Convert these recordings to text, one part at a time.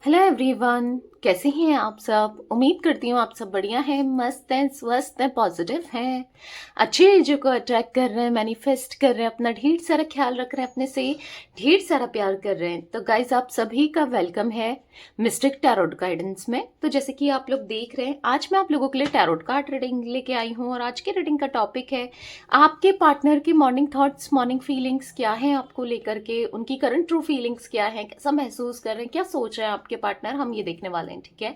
Hello everyone, कैसे हैं आप सब। उम्मीद करती हूँ आप सब बढ़िया हैं, मस्त हैं, स्वस्थ हैं, पॉजिटिव हैं, अच्छी चीज़ों को अट्रैक्ट कर रहे हैं, मैनिफेस्ट कर रहे हैं, अपना ढेर सारा ख्याल रख रहे हैं, अपने से ढेर सारा प्यार कर रहे हैं। तो गाइज आप सभी का वेलकम है मिस्टिक टैरोट गाइडेंस में। तो जैसे कि आप लोग देख रहे हैं, आज मैं आप लोगों के लिए टैरोट कार्ड रीडिंग लेके आई हूँ और आज के रीडिंग का टॉपिक है आपके पार्टनर की मॉर्निंग थॉट्स, मॉर्निंग फीलिंग्स क्या हैं आपको लेकर के, उनकी करंट ट्रू फीलिंग्स क्या हैं, कैसा महसूस कर रहे हैं, क्या सोच रहे हैं आपके पार्टनर, हम ये देखने वाले हैं। ठीक है,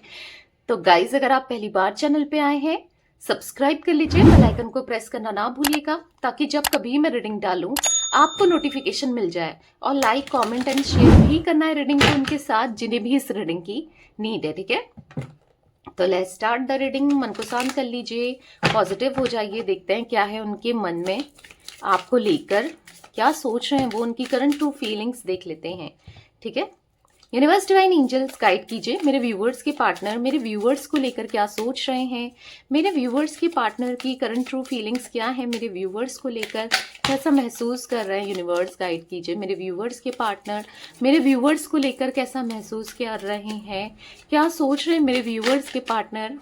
तो गाइज अगर आप पहली बार चैनल पे आए हैं, सब्सक्राइब कर लीजिए, बेल आइकन को प्रेस करना ना भूलिएगा ताकि जब कभी मैं रीडिंग डालूं आपको नोटिफिकेशन मिल जाए। और लाइक, कमेंट एंड शेयर भी करना है रीडिंग को उनके साथ जिन्हें भी इस रीडिंग की नीड है। ठीक है, तो लेट्स स्टार्ट द रीडिंग। मन को शांत कर लीजिए, पॉजिटिव हो जाइए, देखते हैं क्या है उनके मन में आपको लेकर, क्या सोच रहे हैं वो, उनकी करंट ट्रू फीलिंग्स देख लेते हैं। ठीक है, यूनिवर्स डिवाइन एंजल्स गाइड कीजिए मेरे व्यूवर्स के पार्टनर मेरे व्यूवर्स को लेकर क्या सोच रहे हैं, मेरे व्यूवर्स के पार्टनर की करंट ट्रू फीलिंग्स क्या है, मेरे व्यूवर्स को लेकर कैसा महसूस कर रहे हैं। यूनिवर्स गाइड कीजिए मेरे व्यूवर्स के पार्टनर मेरे व्यूवर्स को लेकर कैसा महसूस कर रहे हैं, क्या सोच रहे हैं मेरे व्यूवर्स के पार्टनर।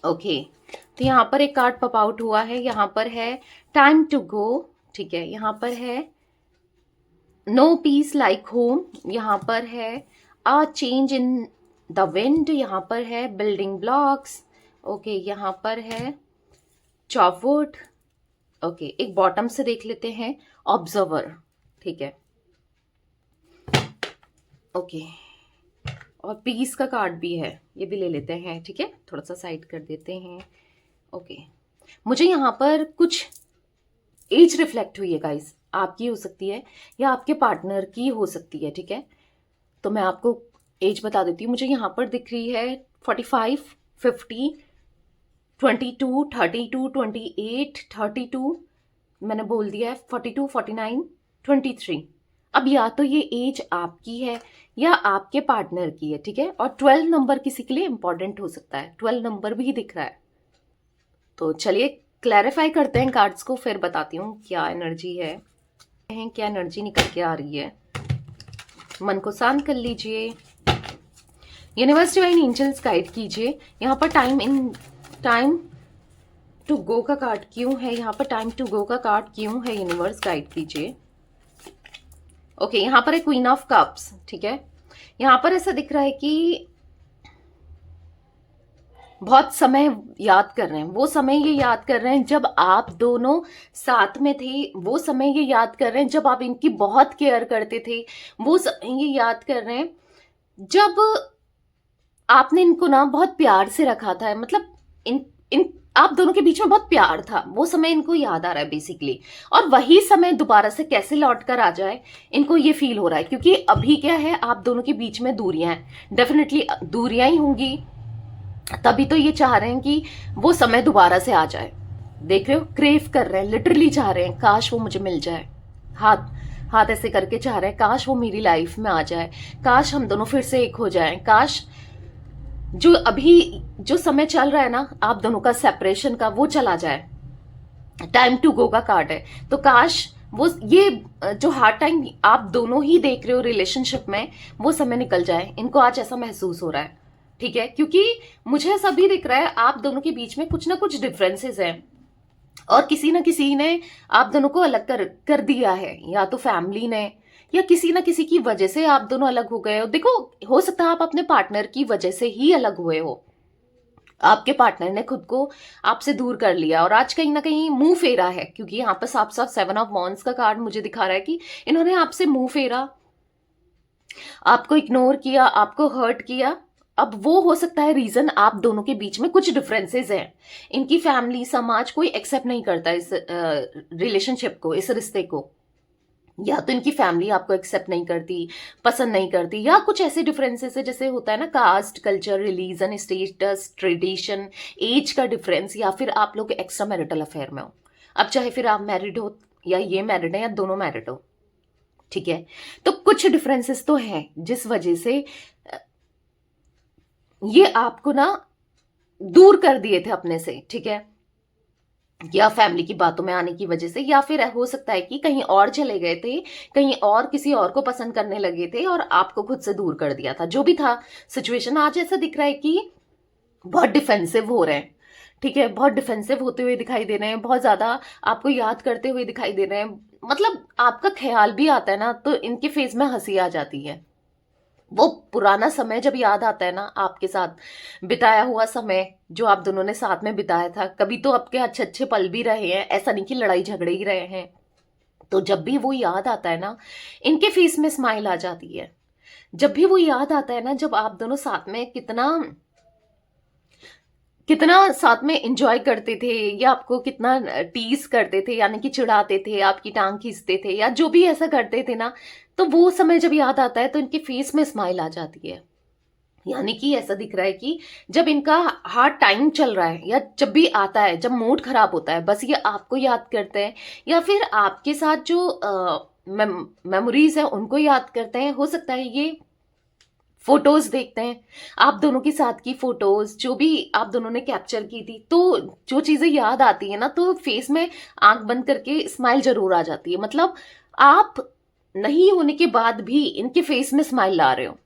ओके, तो यहाँ पर एक कार्ड पॉप आउट हुआ है, यहाँ पर है टाइम टू गो। ठीक है, यहाँ पर है नो पीस लाइक होम, यहाँ पर है a change in the wind, यहाँ पर है बिल्डिंग ब्लॉक्स। ओके, यहाँ पर है चॉपवुड। ओके, एक बॉटम से देख लेते हैं, ऑब्जर्वर। ठीक है, ओके, और पीस का कार्ड भी है, ये भी ले लेते हैं। ठीक है, थोड़ा सा साइड कर देते हैं। ओके, मुझे यहाँ पर कुछ एज रिफ्लेक्ट हुई है गाइस, आपकी हो सकती है या आपके पार्टनर की हो सकती है। ठीक है, तो मैं आपको एज बता देती हूँ। मुझे यहाँ पर दिख रही है 45, 50, 22, 32, 28, 32, मैंने बोल दिया है 42, 49, 23। अब या तो ये एज आपकी है या आपके पार्टनर की है। ठीक है, और 12 नंबर किसी के लिए इंपॉर्टेंट हो सकता है, 12 नंबर भी दिख रहा है। तो चलिए क्लैरिफाई करते हैं कार्ड्स को, फिर बताती हूँ क्या एनर्जी है, क्या एनर्जी निकल के आ रही है। मन को शांत कर लीजिए, यूनिवर्स डिवाइन एंजल्स गाइड कीजिए। यहाँ पर टाइम टू गो का कार्ड क्यों है, यहाँ पर टाइम टू गो का कार्ड क्यों है, यूनिवर्स गाइड कीजिए। ओके, यहाँ पर है क्वीन ऑफ कप्स। ठीक है, यहाँ पर ऐसा दिख रहा है कि बहुत समय याद कर रहे हैं, वो समय ये याद कर रहे हैं जब आप दोनों साथ में थे, वो समय ये याद कर रहे हैं जब आप इनकी बहुत केयर करते थे, वो समय ये याद कर रहे हैं जब आपने इनको ना बहुत प्यार से रखा था। मतलब इन इन आप दोनों के बीच में बहुत प्यार था, वो समय इनको याद आ रहा है बेसिकली। और वही समय दोबारा से कैसे लौट कर आ जाए, इनको ये फील हो रहा है, क्योंकि अभी क्या है, आप दोनों के बीच में दूरियां हैं, डेफिनेटली दूरियां ही होंगी, तभी तो ये चाह रहे हैं कि वो समय दोबारा से आ जाए। देख रहे हो, क्रेव कर रहे हैं, लिटरली चाह रहे हैं काश वो मुझे मिल जाए, हाथ हाथ ऐसे करके चाह रहे हैं काश वो मेरी लाइफ में आ जाए, काश हम दोनों फिर से एक हो जाएं, काश जो अभी जो समय चल रहा है ना आप दोनों का सेपरेशन का, वो चला जाए। टाइम टू गो का कार्ड है, तो काश वो ये जो हार्ड टाइम आप दोनों ही देख रहे हो रिलेशनशिप में, वो समय निकल जाए। इनको आज ऐसा महसूस हो रहा है। ठीक है, क्योंकि मुझे ऐसा भी दिख रहा है आप दोनों के बीच में कुछ ना कुछ डिफरेंसेस हैं और किसी ना किसी ने आप दोनों को अलग कर दिया है, या तो फैमिली ने या किसी ना किसी की वजह से आप दोनों अलग हो गए हो। देखो, हो सकता है आप अपने पार्टनर की वजह से ही अलग हुए हो, आपके पार्टनर ने खुद को आपसे दूर कर लिया और आज कहीं ना कहीं मुंह फेरा है, क्योंकि यहाँ पर साफ साफ 7 ऑफ वॉन्ड्स का कार्ड मुझे दिखा रहा है कि इन्होंने आपसे मुंह फेरा, आपको इग्नोर किया, आपको हर्ट किया। अब वो हो सकता है रीजन आप दोनों के बीच में कुछ डिफरेंसेस हैं, इनकी फैमिली, समाज कोई एक्सेप्ट नहीं करता इस रिलेशनशिप को, इस रिश्ते को, या तो इनकी फैमिली आपको एक्सेप्ट नहीं करती, पसंद नहीं करती, या कुछ ऐसे डिफरेंसेस है जैसे होता है ना caste, culture, religion, status, tradition, age का डिफरेंस, या फिर आप लोग एक्स्ट्रा मैरिटल अफेयर में हो। अब चाहे फिर आप मैरिड हो या ये मैरिड है या दोनों मैरिड हो। ठीक है, तो कुछ डिफरेंसेस तो हैं जिस वजह से ये आपको ना दूर कर दिए थे अपने से। ठीक है, या फैमिली की बातों में आने की वजह से, या फिर हो सकता है कि कहीं और चले गए थे, कहीं और किसी और को पसंद करने लगे थे और आपको खुद से दूर कर दिया था। जो भी था सिचुएशन, आज ऐसा दिख रहा है कि बहुत डिफेंसिव हो रहे हैं। ठीक है, बहुत डिफेंसिव होते हुए दिखाई दे रहे हैं, बहुत ज्यादा आपको याद करते हुए दिखाई दे रहे हैं। मतलब आपका ख्याल भी आता है ना तो इनके फेस में हंसी आ जाती है। वो पुराना समय जब याद आता है ना, आपके साथ बिताया हुआ समय जो आप दोनों ने साथ में बिताया था, कभी तो आपके अच्छे अच्छे पल भी रहे हैं, ऐसा नहीं कि लड़ाई झगड़े ही रहे हैं। तो जब भी वो याद आता है ना, इनके फेस में स्माइल आ जाती है। जब भी वो याद आता है ना, जब आप दोनों साथ में कितना कितना साथ में एंजॉय करते थे, या आपको कितना टीज करते थे, यानी कि चिढ़ाते थे, आपकी टांग खींचते थे, या जो भी ऐसा करते थे ना, तो वो समय जब याद आता है तो इनके फेस में स्माइल आ जाती है। यानी कि ऐसा दिख रहा है कि जब इनका हार्ड टाइम चल रहा है, या जब भी आता है, जब मूड खराब होता है, बस ये आपको याद करते हैं, या फिर आपके साथ जो मेमोरीज है उनको याद करते हैं। हो सकता है ये फोटोज देखते हैं, आप दोनों के साथ की फोटोज जो भी आप दोनों ने कैप्चर की थी, तो जो चीजें याद आती है ना, तो फेस में आंख बंद करके स्माइल जरूर आ जाती है। मतलब आप नहीं होने के बाद भी इनके फेस में स्माइल ला रहे हो।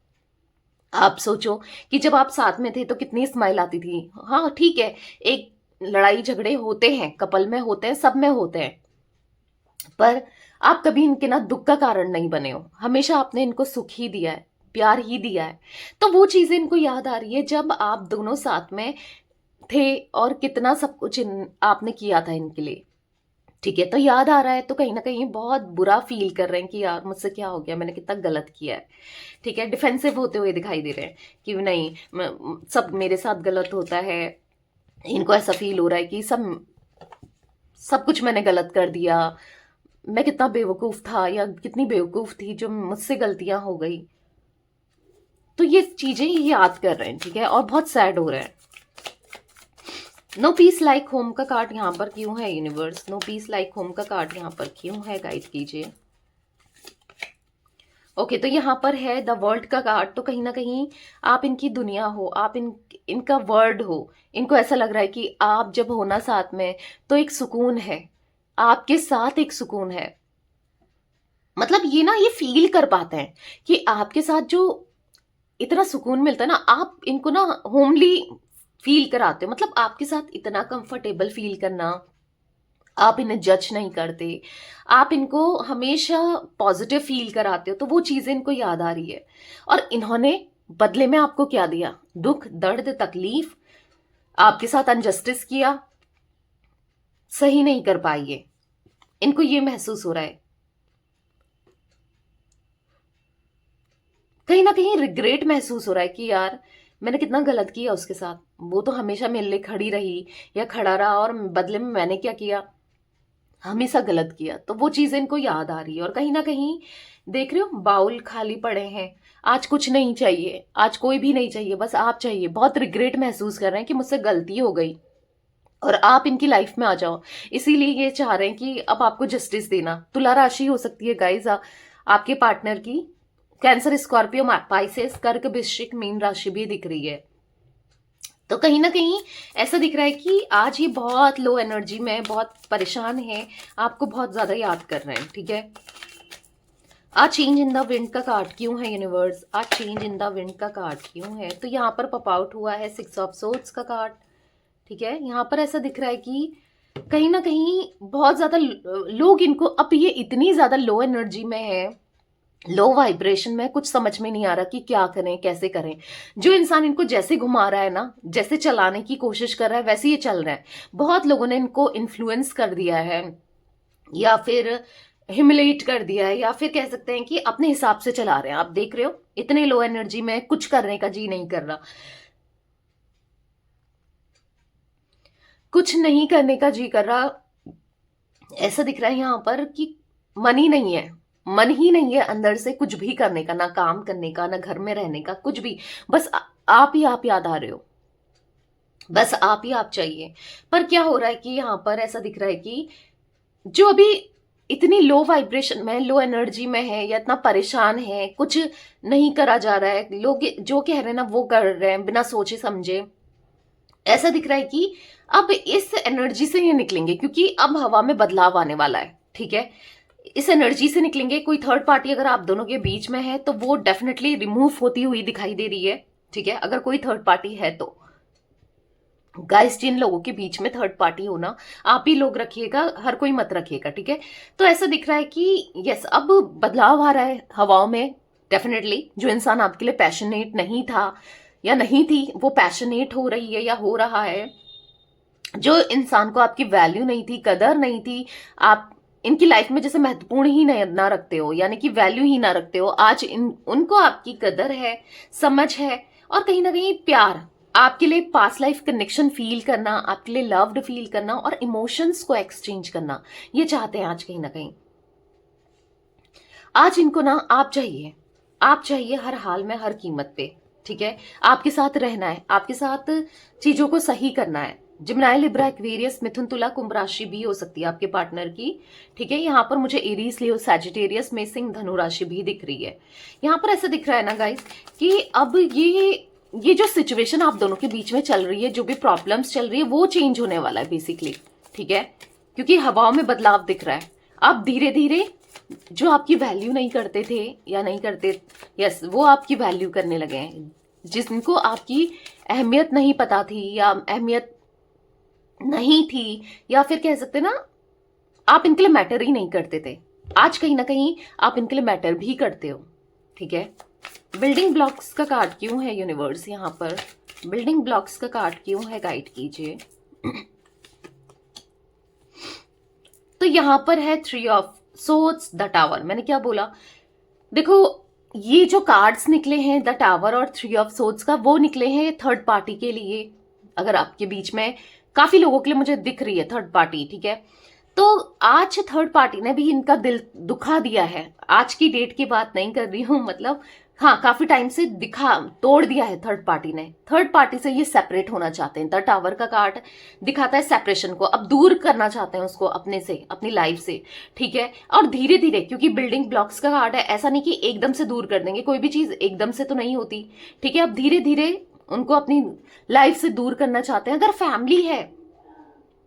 आप सोचो कि जब आप साथ में थे तो कितनी स्माइल आती थी। हाँ ठीक है, एक लड़ाई झगड़े होते हैं, कपल में होते हैं, सब में होते हैं, पर आप कभी इनके ना दुख का कारण नहीं बने हो। हमेशा आपने इनको सुख ही दिया है, प्यार ही दिया है। तो वो चीजें इनको याद आ रही है जब आप दोनों साथ में थे, और कितना सब कुछ आपने किया था इनके लिए। ठीक है, तो याद आ रहा है तो कहीं ना कहीं बहुत बुरा फील कर रहे हैं कि यार मुझसे क्या हो गया, मैंने कितना गलत किया है। ठीक है, डिफेंसिव होते हुए दिखाई दे रहे हैं कि नहीं, सब मेरे साथ गलत होता है। इनको ऐसा फील हो रहा है कि सब सब कुछ मैंने गलत कर दिया, मैं कितना बेवकूफ था या कितनी बेवकूफ थी जो मुझसे गलतियां हो गई। तो ये चीजें ये याद कर रहे हैं। ठीक है, और बहुत सैड हो रहे हैं। नो पीस लाइक होम का कार्ड यहाँ पर क्यों है universe? No peace like home का कार्ड यहाँ पर क्यों है? गाइड कीजिए। ओके, तो यहाँ पर है द वर्ल्ड का कार्ड। तो कहीं ना कहीं आप इनकी दुनिया हो, आप इनका वर्ल्ड हो। इनको ऐसा लग रहा है कि आप जब हो ना साथ में तो एक सुकून है, आपके साथ एक सुकून है। मतलब ये ना, ये फील कर पाते हैं कि आपके साथ जो इतना सुकून मिलता है ना, आप इनको ना होमली फील कराते हो। मतलब आपके साथ इतना कंफर्टेबल फील करना, आप इन्हें जज नहीं करते, आप इनको हमेशा पॉजिटिव फील कराते हो, तो वो चीजें इनको याद आ रही है। और इन्होंने बदले में आपको क्या दिया? दुख, दर्द, तकलीफ, आपके साथ अनजस्टिस किया, सही नहीं कर पाई है। इनको ये महसूस हो रहा है, कहीं ना कहीं रिग्रेट महसूस हो रहा है कि यार मैंने कितना गलत किया उसके साथ। वो तो हमेशा मेरे लिए खड़ी रही या खड़ा रहा, और बदले में मैंने क्या किया? हमेशा गलत किया। तो वो चीजें इनको याद आ रही है। और कहीं ना कहीं देख रहे हो, बाउल खाली पड़े हैं। आज कुछ नहीं चाहिए, आज कोई भी नहीं चाहिए, बस आप चाहिए। बहुत रिग्रेट महसूस कर रहे हैं कि मुझसे गलती हो गई और आप इनकी लाइफ में आ जाओ। इसीलिए ये चाह रहे हैं कि अब आपको जस्टिस देना। तुला राशि हो सकती है गाइज आपके पार्टनर की। कैंसर, स्कॉर्पियो, पाइसेस, कर्क, वृश्चिक, मीन राशि भी दिख रही है। तो कहीं ना कहीं ऐसा दिख रहा है कि आज ये बहुत लो एनर्जी में, बहुत परेशान है, आपको बहुत ज्यादा याद कर रहे हैं। ठीक है, आज चेंज इन द विंड का कार्ड क्यों है यूनिवर्स? आज चेंज इन द विंड का कार्ड क्यों है? तो यहाँ पर पॉप आउट हुआ है सिक्स ऑफ सोर्ड्स का कार्ड। ठीक है, यहाँ पर ऐसा दिख रहा है कि कहीं ना कहीं बहुत ज्यादा लोग इनको, अब ये इतनी ज्यादा लो एनर्जी में है, लो वाइब्रेशन में, कुछ समझ में नहीं आ रहा कि क्या करें, कैसे करें। जो इंसान इनको जैसे घुमा रहा है ना, जैसे चलाने की कोशिश कर रहा है, वैसे ये चल रहा है। बहुत लोगों ने इनको इन्फ्लुएंस कर दिया है, या फिर हिमिलेट कर दिया है, या फिर कह सकते हैं कि अपने हिसाब से चला रहे हैं। आप देख रहे हो, इतने लो एनर्जी में कुछ करने का जी नहीं कर रहा, कुछ नहीं करने का जी कर रहा। ऐसा दिख रहा है यहाँ पर कि मन ही नहीं है, मन ही नहीं है अंदर से कुछ भी करने का, ना काम करने का, ना घर में रहने का, कुछ भी। बस आप ही आप याद आ रहे हो, बस आप ही आप चाहिए। पर क्या हो रहा है कि यहाँ पर ऐसा दिख रहा है कि जो अभी इतनी लो वाइब्रेशन में, लो एनर्जी में है, या इतना परेशान है, कुछ नहीं करा जा रहा है, लोग जो कह रहे हैं ना वो कर रहे हैं बिना सोचे समझे, ऐसा दिख रहा है कि अब इस एनर्जी से ये निकलेंगे, क्योंकि अब हवा में बदलाव आने वाला है, ठीक है। इस एनर्जी से निकलेंगे। कोई थर्ड पार्टी अगर आप दोनों के बीच में है तो वो डेफिनेटली रिमूव होती हुई दिखाई दे रही है, ठीक है, अगर कोई थर्ड पार्टी है तो। गाइस, जिन लोगों के बीच में थर्ड पार्टी होना, आप ही लोग रखिएगा, हर कोई मत रखिएगा, ठीक है। तो ऐसा दिख रहा है कि यस, अब बदलाव आ रहा है हवाओं में डेफिनेटली। जो इंसान आपके लिए पैशनेट नहीं था या नहीं थी, वो पैशनेट हो रही है या हो रहा है। जो इंसान को आपकी वैल्यू नहीं थी, कदर नहीं थी, आप इनकी लाइफ में जैसे महत्वपूर्ण ही ना रखते हो, यानी कि वैल्यू ही ना रखते हो, आज उनको आपकी कदर है, समझ है, और कहीं ना कहीं प्यार, आपके लिए पास्ट लाइफ कनेक्शन फील करना, आपके लिए लव्ड फील करना और इमोशंस को एक्सचेंज करना, ये चाहते हैं आज कहीं ना कहीं। आज इनको ना आप चाहिए हर हाल में, हर कीमत पे, ठीक है। आपके साथ रहना है, आपके साथ चीजों को सही करना है। जिम्नाई, लिब्रा, एक्वेरियस, मिथुन, तुला, कुंभ राशि भी हो सकती है आपके पार्टनर की, ठीक है। यहाँ पर मुझे एरीज, लियो, सैजिटेरियस, मेषिंग, धनु राशि भी दिख रही है। यहाँ पर ऐसा दिख रहा है ना गाइस कि अब ये जो सिचुएशन आप दोनों के बीच में चल रही है, जो भी प्रॉब्लम्स चल रही है, वो चेंज होने वाला है बेसिकली, ठीक है। क्योंकि हवाओं में बदलाव दिख रहा है। अब धीरे धीरे जो आपकी वैल्यू नहीं करते थे या नहीं करते, यस, वो आपकी वैल्यू करने लगे हैं। जिनको आपकी अहमियत नहीं पता थी या अहमियत नहीं थी, या फिर कह सकते ना, आप इनके लिए मैटर ही नहीं करते थे, आज कहीं ना कहीं आप इनके लिए मैटर भी करते हो, ठीक है। बिल्डिंग ब्लॉक्स का कार्ड क्यों है यूनिवर्स यहाँ पर? बिल्डिंग ब्लॉक्स का कार्ड क्यों है, गाइड कीजिए। तो यहाँ पर है 3 ऑफ सोर्ड्स, द टावर। मैंने क्या बोला? देखो, ये जो कार्ड्स निकले हैं द टावर और 3 ऑफ सोर्ड्स का, वो निकले हैं थर्ड पार्टी के लिए। अगर आपके बीच में काफी लोगों के लिए मुझे दिख रही है थर्ड पार्टी, ठीक है। तो आज थर्ड पार्टी ने भी इनका दिल दुखा दिया है। आज की डेट की बात नहीं कर रही हूं, मतलब हाँ, काफी टाइम से तोड़ दिया है थर्ड पार्टी ने। थर्ड पार्टी से ये सेपरेट होना चाहते हैं। द टावर का कार्ड दिखाता है सेपरेशन को, अब दूर करना चाहते हैं उसको अपने से, अपनी लाइफ से, ठीक है। और धीरे धीरे, क्योंकि बिल्डिंग ब्लॉक्स का कार्ड है, ऐसा नहीं कि एकदम से दूर कर देंगे, कोई भी चीज एकदम से तो नहीं होती, ठीक है। अब धीरे धीरे उनको अपनी लाइफ से दूर करना चाहते हैं। अगर फैमिली है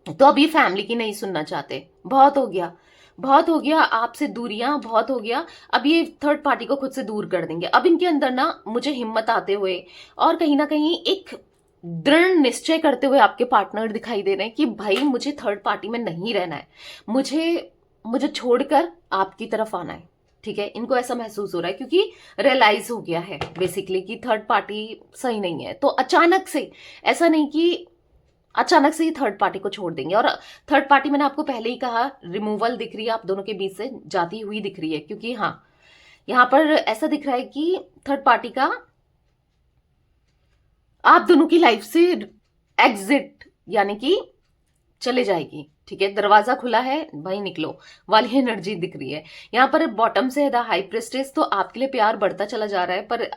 तो अब ये फैमिली की नहीं सुनना चाहते, बहुत हो गया, बहुत हो गया आपसे दूरियां, बहुत हो गया। अब ये थर्ड पार्टी को खुद से दूर कर देंगे। अब इनके अंदर ना मुझे हिम्मत आते हुए और कहीं ना कहीं एक दृढ़ निश्चय करते हुए आपके पार्टनर दिखाई दे रहे हैं कि भाई मुझे थर्ड पार्टी में नहीं रहना है, मुझे छोड़कर आपकी तरफ आना है, ठीक है। इनको ऐसा महसूस हो रहा है क्योंकि रियलाइज हो गया है बेसिकली कि थर्ड पार्टी सही नहीं है। तो अचानक से, ऐसा नहीं कि अचानक से ही थर्ड पार्टी को छोड़ देंगे। और थर्ड पार्टी मैंने आपको पहले ही कहा, रिमूवल दिख रही है आप दोनों के बीच से, जाती हुई दिख रही है। क्योंकि हाँ, यहां पर ऐसा दिख रहा है कि थर्ड पार्टी का आप दोनों की लाइफ से एग्जिट, यानी कि चले जाएगी, ठीक है। दरवाजा खुला है, भाई निकलो वाली एनर्जी दिख रही है। यहाँ पर बॉटम से है द हाई प्रेस्टेस, तो आपके लिए प्यार बढ़ता चला जा रहा है, पर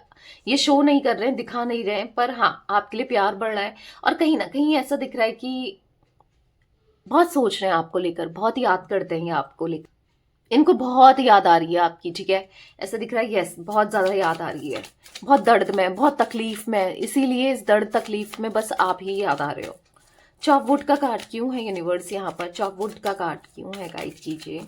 ये शो नहीं कर रहे हैं, दिखा नहीं रहे हैं, पर हाँ, आपके लिए प्यार बढ़ रहा है। और कहीं ना कहीं ऐसा दिख रहा है कि बहुत सोच रहे हैं आपको लेकर, बहुत याद करते हैं ये आपको लेकर, इनको बहुत याद आ रही है आपकी, ठीक है। ऐसा दिख रहा है, यस, बहुत ज्यादा याद आ रही है, बहुत दर्द में, बहुत तकलीफ में, इसीलिए इस दर्द तकलीफ में बस आप ही याद आ रहे हो। चॉपवुड का कार्ड क्यों है यूनिवर्स यहाँ पर? चॉपवुड का कार्ड क्यों है, गाइड कीजिए।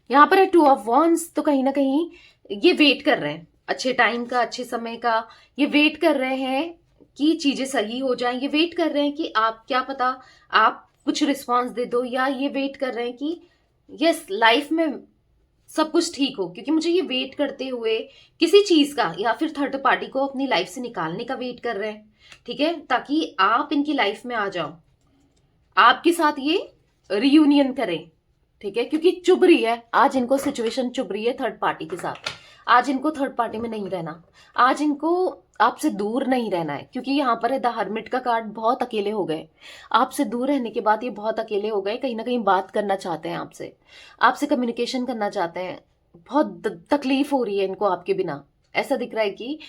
यहाँ पर है 2 ऑफ वॉन्ड्स, तो कहीं ना कहीं ये वेट कर रहे हैं अच्छे टाइम का, अच्छे समय का। ये वेट कर रहे हैं कि चीजें सही हो जाएं। ये वेट कर रहे हैं कि आप, क्या पता आप कुछ रिस्पॉन्स दे दो, या ये वेट कर रहे हैं कि यस, लाइफ में सब कुछ ठीक हो। क्योंकि मुझे ये वेट करते हुए किसी चीज का, या फिर थर्ड पार्टी को अपनी लाइफ से निकालने का वेट कर रहे हैं, ठीक है, ताकि आप इनकी लाइफ में आ जाओ, आपके साथ ये रियूनियन करें, ठीक है। क्योंकि चुभ रही है आज इनको, सिचुएशन चुभ रही है थर्ड पार्टी के साथ। आज इनको थर्ड पार्टी में नहीं रहना, आज इनको आपसे दूर नहीं रहना है। क्योंकि यहाँ पर है द हर्मिट का कार्ड, बहुत अकेले हो गए आपसे दूर रहने के बाद, ये बहुत अकेले हो गए। कहीं ना कहीं बात करना चाहते हैं आपसे, आपसे कम्युनिकेशन करना चाहते हैं। बहुत तकलीफ हो रही है इनको आपके बिना। ऐसा दिख रहा है कि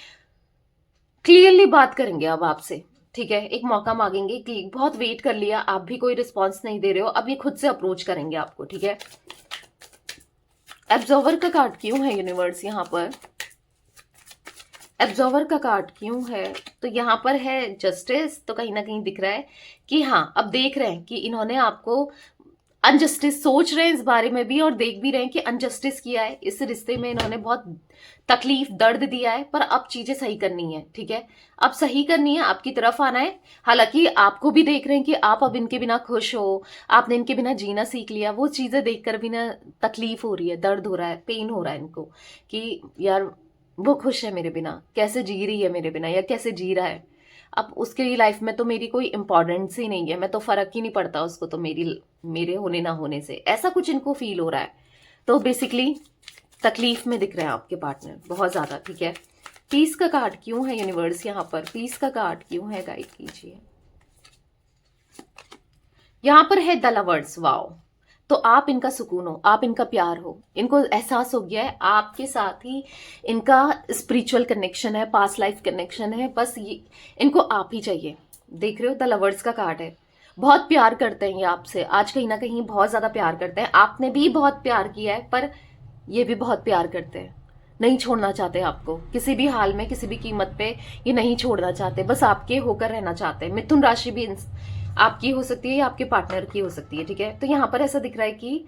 क्लियरली बात करेंगे अब आपसे, ठीक है। एक मौका मांगेंगे कि बहुत वेट कर लिया, आप भी कोई रिस्पॉन्स नहीं दे रहे हो, अब ये खुद से अप्रोच करेंगे आपको, ठीक है। एब्जॉर्वर का कार्ड क्यों है यूनिवर्स यहाँ पर? एब्जॉर्वर का कार्ड क्यों है? तो यहाँ पर है जस्टिस, तो कहीं ना कहीं दिख रहा है कि हाँ, अब देख रहे हैं कि इन्होंने आपको अनजस्टिस, सोच रहे हैं इस बारे में भी और देख भी रहे हैं कि अनजस्टिस किया है इस रिश्ते में, इन्होंने बहुत तकलीफ दर्द दिया है, पर अब चीजें सही करनी है। ठीक है, अब सही करनी है, आपकी तरफ आना है। हालांकि आपको भी देख रहे हैं कि आप अब इनके बिना खुश हो, आपने इनके बिना जीना सीख लिया। वो चीजें देखकर भी ना तकलीफ हो रही है, दर्द हो रहा है, पेन हो रहा है इनको कि यार वो खुश है मेरे बिना, कैसे जी रही है मेरे बिना, या कैसे जी रहा है। अब उसके लाइफ में तो मेरी कोई इंपॉर्टेंस ही नहीं है, मैं तो फर्क ही नहीं पड़ता उसको तो मेरे होने ना होने से, ऐसा कुछ इनको फील हो रहा है। तो बेसिकली तकलीफ में दिख रहे हैं आपके पार्टनर बहुत ज्यादा। ठीक है, पीस का कार्ड क्यों है यूनिवर्स यहाँ पर? पीस का कार्ड क्यों है? गाइड कीजिए। यहाँ पर है द लवर्स। वाओ, तो आप इनका सुकून हो, आप इनका प्यार हो, इनको एहसास हो गया है आपके साथ ही इनका स्पिरिचुअल कनेक्शन है, पास्ट लाइफ कनेक्शन है, बस ये इनको आप ही चाहिए। देख रहे हो, द लवर्स का कार्ड है। बहुत प्यार करते हैं ये आपसे, आज कहीं ना कहीं बहुत ज्यादा प्यार करते हैं। आपने भी बहुत प्यार किया है, पर ये भी बहुत प्यार करते हैं, नहीं छोड़ना चाहते आपको किसी भी हाल में, किसी भी कीमत पे ये नहीं छोड़ना चाहते, बस आपके होकर रहना चाहते हैं। मिथुन राशि भी आपकी हो सकती है या आपके पार्टनर की हो सकती है। ठीक है, तो यहाँ पर ऐसा दिख रहा है कि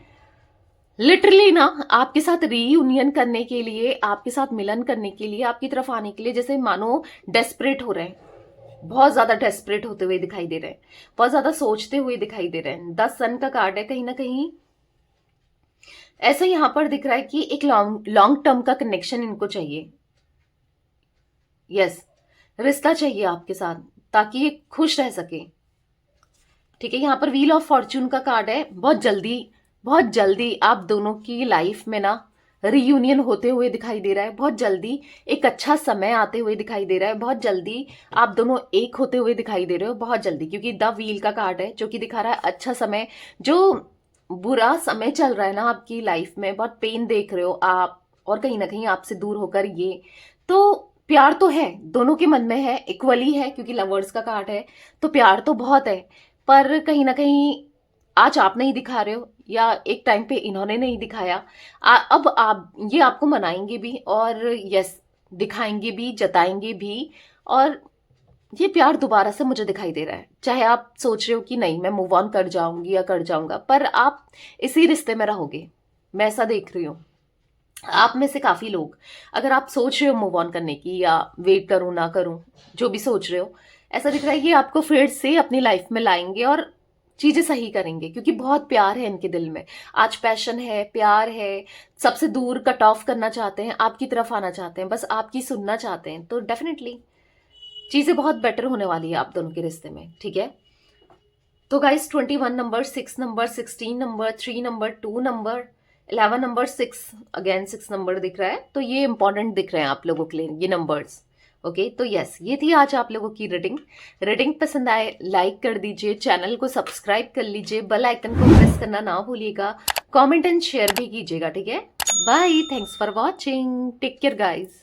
लिटरली ना आपके साथ रीयूनियन करने के लिए, आपके साथ मिलन करने के लिए, आपकी तरफ आने के लिए जैसे मानो डेस्परेट हो रहे हैं, बहुत ज्यादा डेस्परेट होते हुए दिखाई दे रहे हैं, बहुत ज्यादा सोचते हुए दिखाई दे रहे हैं। 10 सन का कार्ड है, कहीं ना कहीं ऐसा यहाँ पर दिख रहा है कि एक लॉन्ग टर्म का कनेक्शन इनको चाहिए। यस, रिश्ता चाहिए आपके साथ ताकि ये खुश रह सके। ठीक है, यहाँ पर व्हील ऑफ फॉर्च्यून का कार्ड है। बहुत जल्दी आप दोनों की लाइफ में ना रीयूनियन होते हुए दिखाई दे रहा है, बहुत जल्दी एक अच्छा समय आते हुए दिखाई दे रहा है, बहुत जल्दी आप दोनों एक होते हुए दिखाई दे रहे हो, बहुत जल्दी, क्योंकि द व्हील का कार्ड है जो कि दिखा रहा है अच्छा समय। जो बुरा समय चल रहा है ना आपकी लाइफ में, बहुत पेन देख रहे हो आप, और कहीं ना कहीं आपसे दूर होकर ये, तो प्यार तो है, दोनों के मन में है, इक्वली है, क्योंकि लवर्स का कार्ड है, तो प्यार तो बहुत है। पर कहीं ना कहीं आज आप नहीं दिखा रहे हो, या एक टाइम पे इन्होंने नहीं दिखाया। अब आप ये आपको मनाएंगे भी, और यस दिखाएंगे भी, जताएंगे भी, और ये प्यार दोबारा से मुझे दिखाई दे रहा है। चाहे आप सोच रहे हो कि नहीं मैं मूव ऑन कर जाऊंगी या कर जाऊंगा, पर आप इसी रिश्ते में रहोगे, मैं ऐसा देख रही हूँ। आप में से काफी लोग, अगर आप सोच रहे हो मूव ऑन करने की, या वेट करूं ना करूं, जो भी सोच रहे हो, ऐसा दिख रहा है कि आपको फिर से अपनी लाइफ में लाएंगे और चीजें सही करेंगे, क्योंकि बहुत प्यार है इनके दिल में। आज पैशन है, प्यार है, सबसे दूर कट ऑफ करना चाहते हैं, आपकी तरफ आना चाहते हैं, बस आपकी सुनना चाहते हैं। तो डेफिनेटली चीजें बहुत बेटर होने वाली है आप दोनों के रिश्ते में। ठीक है, तो guys 21 number, 6 number, 16 number, 3 number, 2 number, 11 number, 6 again 6 number दिख रहा है, तो ये इंपॉर्टेंट दिख रहे हैं आप लोगों के लिए ये नंबर्स। ओके, तो यस, ये थी आज आप लोगों की रीडिंग पसंद आए लाइक कर दीजिए, चैनल को सब्सक्राइब कर लीजिए, बेल आइकन को प्रेस करना ना भूलिएगा, कमेंट एंड शेयर भी कीजिएगा। ठीक है, bye, thanks for watching, take care guys.